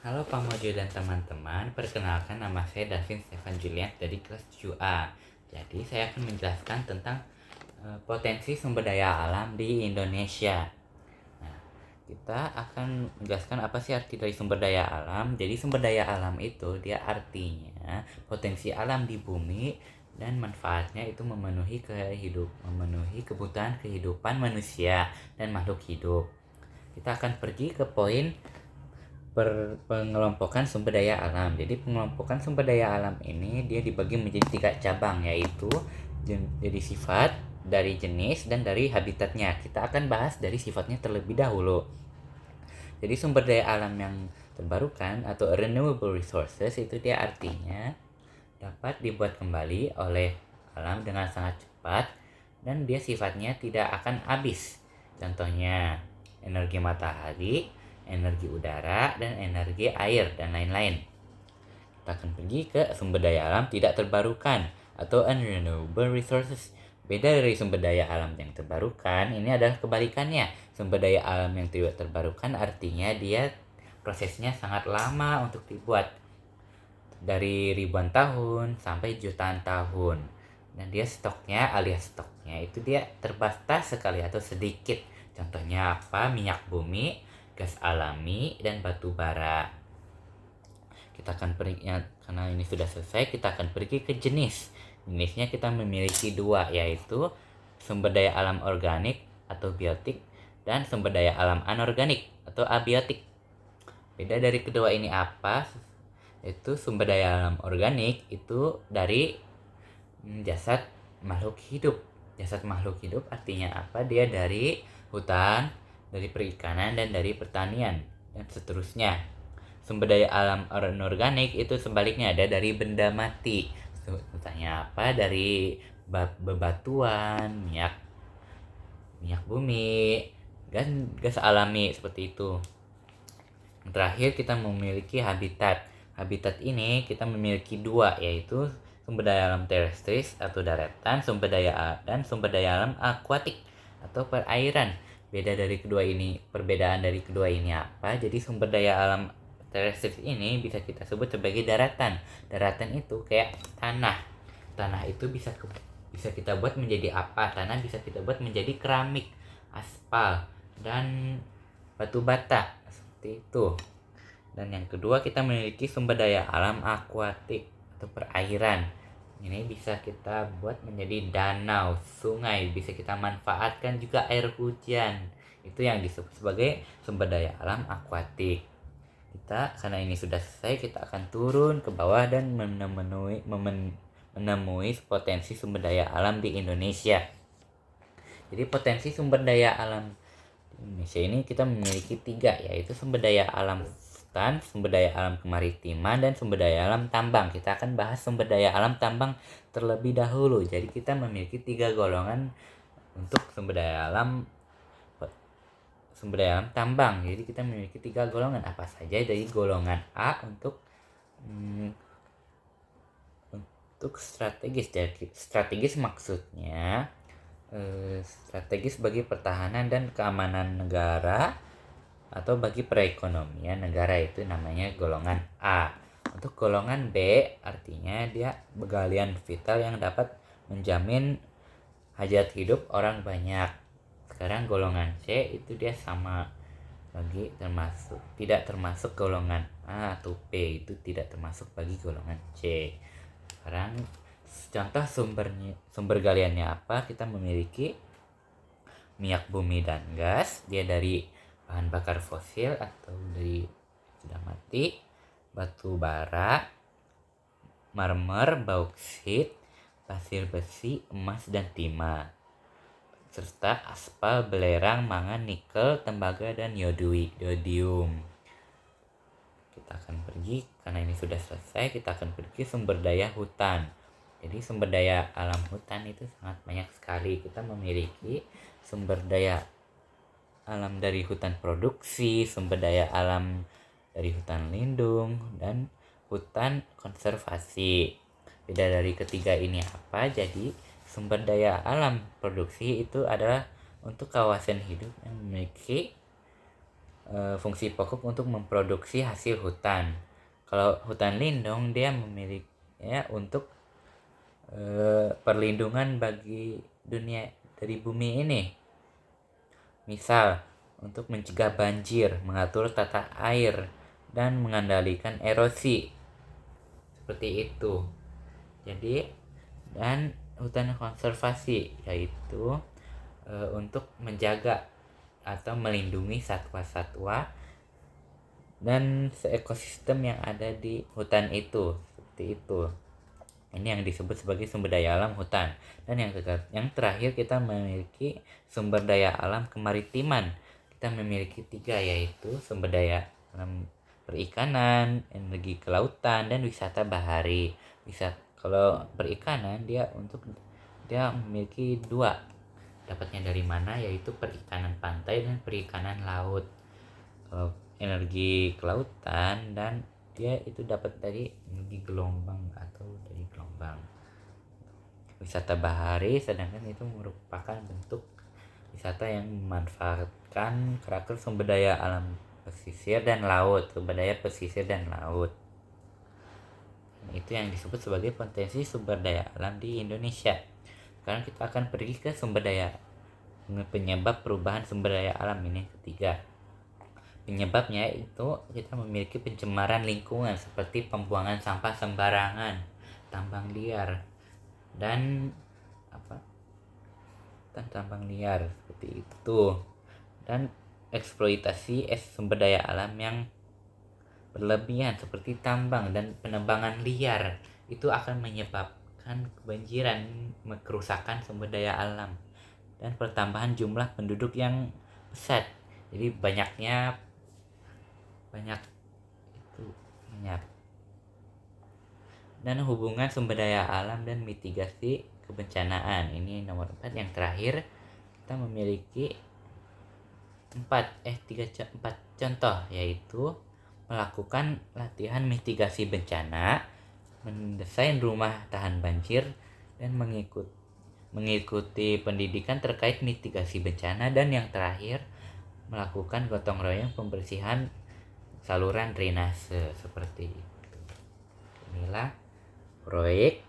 Halo Pak Mojo dan teman-teman, perkenalkan nama saya Davin Stefan Julian dari kelas 7A. Jadi saya akan menjelaskan tentang potensi sumber daya alam di Indonesia. Nah, kita akan menjelaskan apa sih arti dari sumber daya alam. Jadi sumber daya alam itu dia artinya potensi alam di bumi dan manfaatnya itu memenuhi kebutuhan kehidupan manusia dan makhluk hidup. Kita akan pergi ke poin pengelompokan sumber daya alam. Jadi pengelompokan sumber daya alam ini dia dibagi menjadi 3 cabang, yaitu jadi sifat, dari jenis, dan dari habitatnya. Kita akan bahas dari sifatnya terlebih dahulu. Jadi sumber daya alam yang terbarukan atau renewable resources itu dia artinya dapat dibuat kembali oleh alam dengan sangat cepat dan dia sifatnya tidak akan habis. Contohnya energi matahari, energi udara, dan energi air, dan lain-lain. Kita akan pergi ke sumber daya alam tidak terbarukan atau unrenewable resources. Beda dari sumber daya alam yang terbarukan, ini adalah kebalikannya. Sumber daya alam yang tidak terbarukan artinya dia prosesnya sangat lama untuk dibuat, dari ribuan tahun sampai jutaan tahun, dan dia stoknya itu dia terbatas sekali atau sedikit. Contohnya apa? Minyak bumi, gas alami, dan batu bara. Kita akan pergi ya, karena ini sudah selesai, kita akan pergi ke jenisnya. Kita memiliki dua, yaitu sumber daya alam organik atau biotik dan sumber daya alam anorganik atau abiotik. Beda dari kedua ini apa? Itu sumber daya alam organik itu dari jasad makhluk hidup. Jasad makhluk hidup artinya apa? Dia dari hutan, dari perikanan, dan dari pertanian, dan seterusnya. Sumber daya alam anorganik itu sebaliknya, ada dari benda mati. Contohnya apa? Dari bebatuan, minyak bumi, gas alami, seperti itu. Yang terakhir kita memiliki habitat. Habitat ini kita memiliki dua, yaitu sumber daya alam terestris atau daratan, sumber daya alam akuatik atau perairan. Perbedaan dari kedua ini apa? Jadi sumber daya alam terestris ini bisa kita sebut sebagai daratan. Daratan itu kayak tanah. Tanah itu bisa kita buat menjadi apa? Tanah bisa kita buat menjadi keramik, aspal, dan batu bata, seperti itu. Dan yang kedua, kita memiliki sumber daya alam akuatik atau perairan. Ini bisa kita buat menjadi danau, sungai, bisa kita manfaatkan juga air hujan. Itu yang disebut sebagai sumber daya alam akuatik. Karena ini sudah selesai, kita akan turun ke bawah dan menemui potensi sumber daya alam di Indonesia. Jadi potensi sumber daya alam di Indonesia ini kita memiliki 3, yaitu sumber daya alam hutan, sumber daya alam kemaritiman, dan sumber daya alam tambang. Kita akan bahas sumber daya alam tambang terlebih dahulu. Jadi kita memiliki 3 golongan untuk sumber daya alam tambang. Jadi kita memiliki 3 golongan apa saja. Dari golongan A untuk strategis. Jadi strategis maksudnya strategis bagi pertahanan dan keamanan negara atau bagi perekonomian negara, itu namanya golongan A. Untuk golongan B artinya dia bergalian vital yang dapat menjamin hajat hidup orang banyak. Sekarang golongan C itu dia sama bagi tidak termasuk golongan A atau B, itu tidak termasuk bagi golongan C. Sekarang contoh sumber galiannya apa? Kita memiliki minyak bumi dan gas, dia dari bahan bakar fosil atau dari sudah mati, batu bara, marmer, bauksit, pasir besi, emas, dan timah, serta aspal, belerang, mangan, nikel, tembaga, dan yodium. Kita akan pergi, karena ini sudah selesai, kita akan pergi sumber daya hutan. Jadi sumber daya alam hutan itu sangat banyak sekali. Kita memiliki sumber daya alam dari hutan produksi, sumber daya alam dari hutan lindung, dan hutan konservasi. Beda dari ketiga ini apa? Jadi sumber daya alam produksi itu adalah untuk kawasan hidup yang memiliki fungsi pokok untuk memproduksi hasil hutan. Kalau hutan lindung dia memiliki ya untuk perlindungan bagi dunia dari bumi ini. Misal untuk mencegah banjir, mengatur tata air, dan mengendalikan erosi. Seperti itu. Jadi dan hutan konservasi yaitu untuk menjaga atau melindungi satwa-satwa dan ekosistem yang ada di hutan itu. Seperti itu. Ini yang disebut sebagai sumber daya alam hutan. Dan yang terakhir kita memiliki sumber daya alam kemaritiman. Kita memiliki 3 yaitu sumber daya alam perikanan, energi kelautan, dan wisata bahari. Kalau perikanan dia memiliki 2. Dapatnya dari mana yaitu perikanan pantai dan perikanan laut. Kalau energi kelautan dan dia itu dapat dari energi gelombang atau dari gelombang. Wisata bahari sedangkan itu merupakan bentuk wisata yang memanfaatkan karakter sumber daya alam pesisir dan laut, sumber daya pesisir dan laut. Itu yang disebut sebagai potensi sumber daya alam di Indonesia. Sekarang kita akan pergi ke sumber daya penyebab perubahan sumber daya alam ini ketiga. Penyebabnya itu kita memiliki pencemaran lingkungan seperti pembuangan sampah sembarangan, tambang liar, dan tambang liar seperti itu, dan eksploitasi sumber daya alam yang berlebihan seperti tambang dan penebangan liar itu akan menyebabkan kebanjiran, kerusakan sumber daya alam, dan pertambahan jumlah penduduk yang pesat. Jadi banyak itu minyak. Dan hubungan sumber daya alam dan mitigasi kebencanaan. Ini nomor 4. Yang terakhir kita memiliki 4 contoh yaitu melakukan latihan mitigasi bencana, mendesain rumah tahan banjir, dan mengikuti pendidikan terkait mitigasi bencana, dan yang terakhir melakukan gotong royong pembersihan saluran drainase seperti itu. Inilah proyek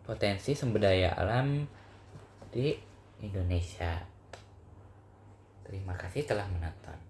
potensi sumber daya alam di Indonesia. Terima kasih telah menonton.